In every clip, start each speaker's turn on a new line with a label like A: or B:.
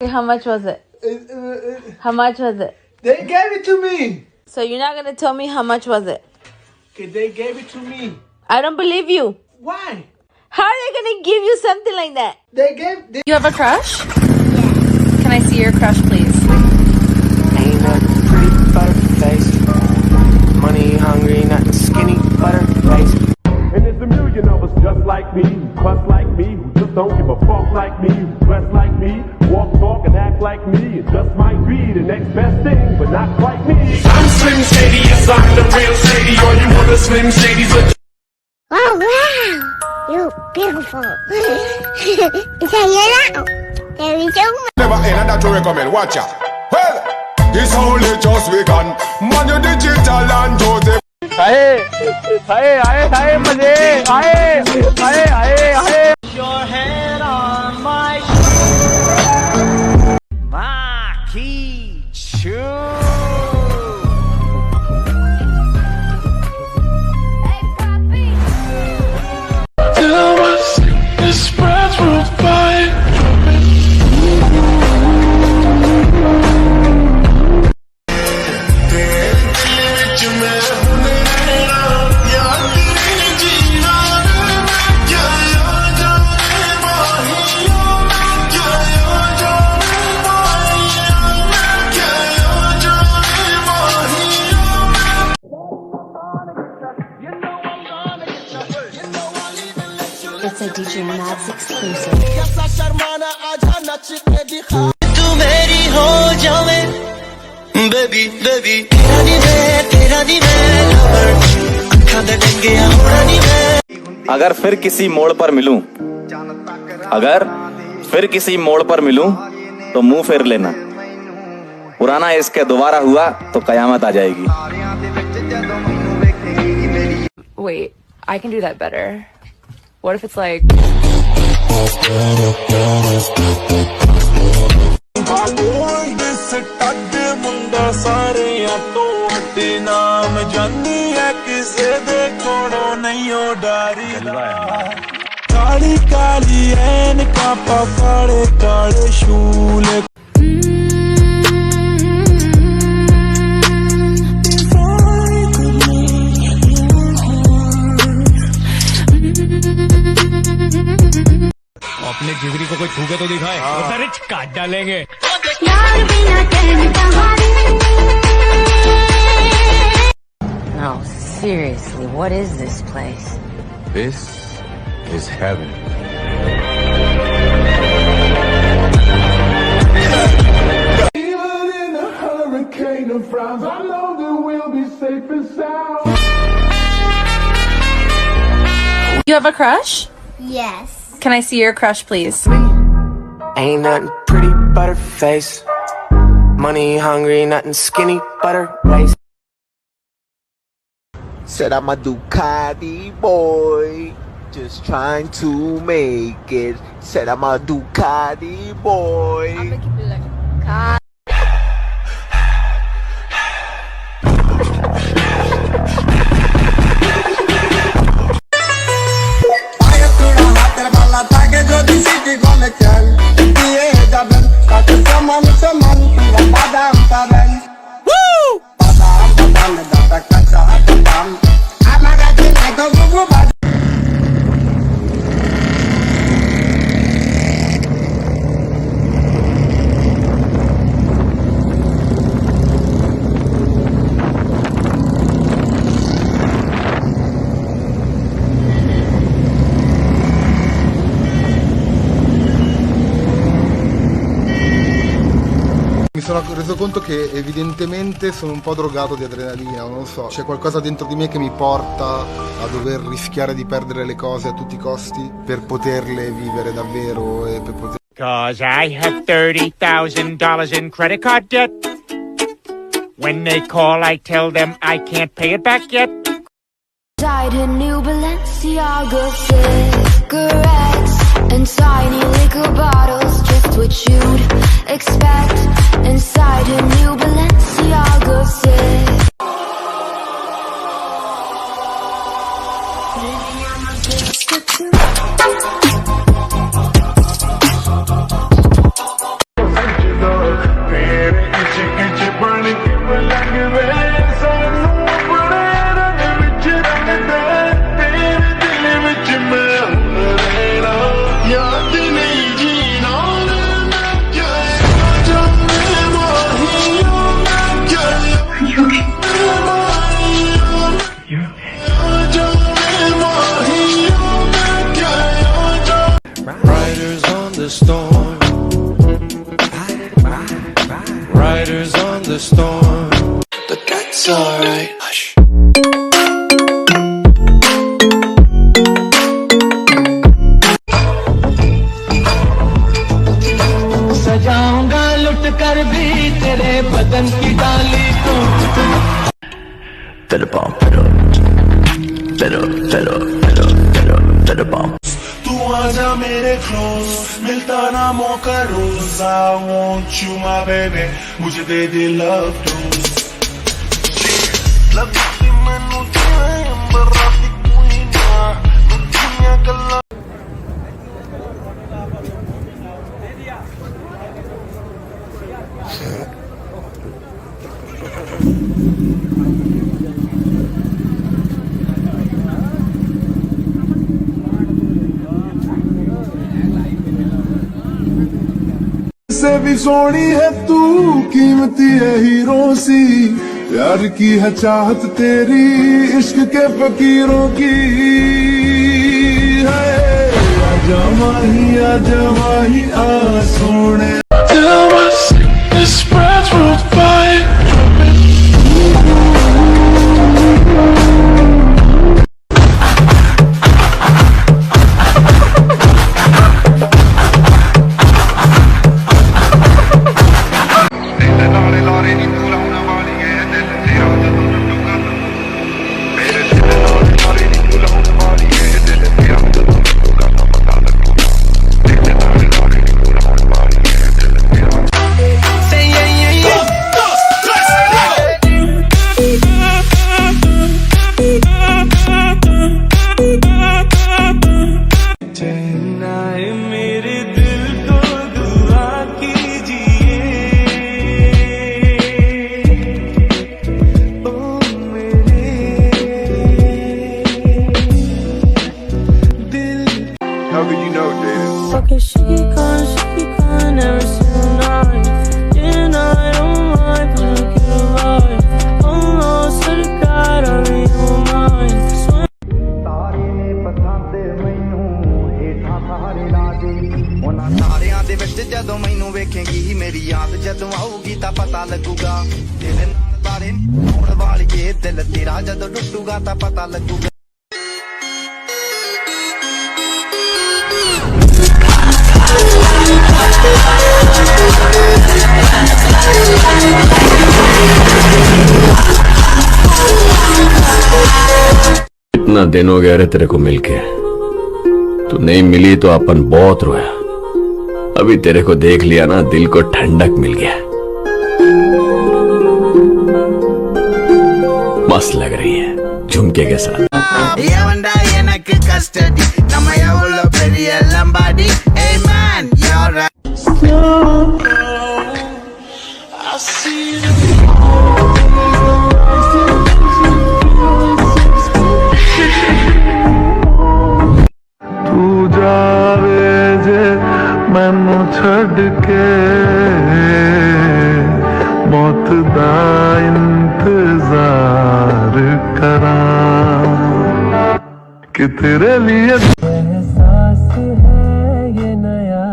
A: Okay, how much was it? How much was it?
B: They gave it to me.
A: So you're not gonna tell me how much was it?
B: Okay, they gave it to me.
A: I don't believe you.
B: Why?
A: How are they gonna give you something like that?
C: You have a crush? Yeah. Can I see your crush, please?
D: Ain't nothing pretty butterface. Money hungry, nothing skinny butterface.
E: And there's a million of us just like me, who cuss like me, who just don't give a fuck like me, who dress like me, walk, talk, and act like me. It just might be the next best thing, but not quite me.
F: I'm Slim Shady, yes, I'm the real Shady. All you other Slim Shadys are...
G: Oh, wow! You're beautiful. Say it out. There we go.
H: Never end that to recommend. Watch out. Well, this only just begun. Man, you digital and Joseph.
D: Your head on my shoulder. Maki Chu.
I: It's a DJ Mads exclusive.
D: Tu meri ho jawe, baby, baby. Tera ni main lover. Akhan de denge hona ni main.
J: अगर फिर किसी मोड़ पर मिलूं तो मुंह फेर लेना, पुराना इसके दोबारा हुआ तो कयामत आ जाएगी.
C: Wait, I can do that better. What if it's like...
F: अपने जिगरी को कोई छूके तो दिखाए, सारे काट डालेंगे.
I: No, seriously, what is this place?
H: This is heaven.
E: Even in a hurricane of frowns, I know that we'll be safe and sound.
C: You have a crush?
G: Yes.
C: Can I see your crush, please?
D: Ain't nothing pretty butterface. Money hungry, nothing skinny butterface.
B: Said I'm a Ducati boy, just trying to make it. Said I'm a Ducati boy.
C: I'm gonna keep it like...
K: Mi sono reso conto che evidentemente sono un po' drogato di adrenalina, non lo so, c'è qualcosa dentro di me che mi porta a dover rischiare di perdere le cose a tutti i costi per poterle vivere davvero e per poter...
F: 'Cause I have $30,000 in credit card debt. When they call, I tell them I can't pay it back yet.
I: Inside her new Balenciaga cigarettes and tiny liquor bottles, just what you'd expect. Inside her new Balenciaga cigarettes.
D: riders on the storm. But that's alright. Hush. सजाऊंगा लुट कर भी तेरे बदन की डाली को तेरे पाँव तेरे पाँव
H: तू आजा मेरे क्लोज मिलता ना मौका रोज I want you my baby मुझे दे दे love dose लव की मैनू दिया अंबर राती कोई ना दुनिया गल्ला से भी सोनी है तू कीमती है हीरो सी प्यार की है चाहत तेरी इश्क के फकीरों की है आजा माही आ सोने
E: How could you know, David?
L: Okay, she gone, never seen a night. And I don't mind, cause I get alive. Almost to the God, I read your mind.
D: ਤਾਰੇ ਨੇ ਪਸੰਦ ਮੈਨੂੰ ਹੇਠਾਂ ਸਾਰੇ ਲਾਦੇ ਉਹਨਾਂ ਤਾਰਿਆਂ ਦੇ ਵਿੱਚ ਜਦੋਂ ਮੈਨੂੰ ਵੇਖੇਂਗੀ ਮੇਰੀ ਯਾਦ ਜਦੋਂ ਆਊਗੀ ਤਾਂ ਪਤਾ ਲੱਗੂਗਾ ਦਿਲ ਨਾਲ ਤਾਰੇ ਹੋਣ ਵਾਲੀਏ ਦਿਲ ਤੇਰਾ ਜਦੋਂ ਟੁੱਟੂਗਾ ਤਾਂ ਪਤਾ ਲੱਗੂਗਾ
M: इतना दिन हो गया रे तेरे को मिलके तू नहीं मिली तो अपन बहुत रोया अभी तेरे को देख लिया ना दिल को ठंडक मिल गया मस्त लग रही है झुमके के साथ
H: मैनू छड़ के मौत दा इंतजार करा कि तेरे लिए
L: एहसास है ये नया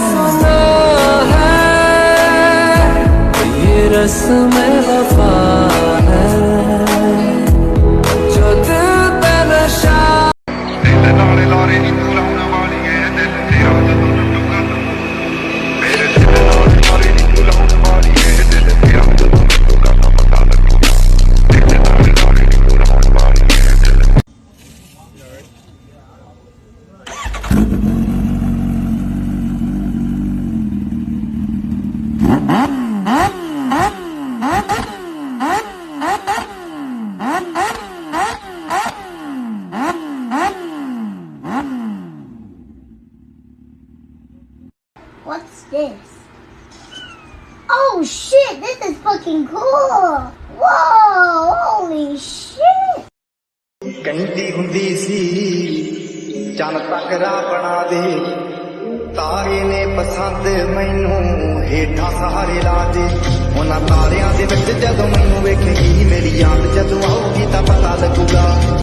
L: सुना है ये रस्म वफा है जो दिल पे नशा
H: लारे लारे नी तू लाने वाली है दिल तेरा ਜਦੋਂ ਟੁੱਟੂਗਾ ਮੇਰੇ ਦਿਲ ਲਾਰੇ ਲਾਰੇ ਨੀ ਤू ਲਾने वाली है दिल तेरा ਜਦੋਂ ਟੁੱਟੂਗਾ ਤਾਂ ਪਤਾ ਲੱਗੂਗਾ ਦਿਲ ਲਾਰੇ ਲਾਰੇ ਨੀ ਤू ਲਾने वाली है दिल
G: What's this? Oh shit, this is fucking cool! Whoa, holy shit!
D: ਕਹਿੰਦੀ ਹੁੰਦੀ ਸੀ ਚੰਨ ਤੱਕਰਾ ਬਣਾ ਦੇ ਤਾਰੇ ਨੇ ਪਸੰਦ ਮੈਨੂੰ ਹੇਠਾਂ ਸਹਾਰੇ ਲਾ ਦੇ ਉਹਨਾਂ ਤਾਰਿਆਂ ਦੇ ਵਿੱਚ ਜਦੋਂ ਮੈਨੂੰ ਵੇਖੇਗੀ ਮੇਰੀ ਯਾਦ ਜਦੋਂ ਆਊਗੀ ਤਾਂ ਪਤਾ ਲੱਗੂਗਾ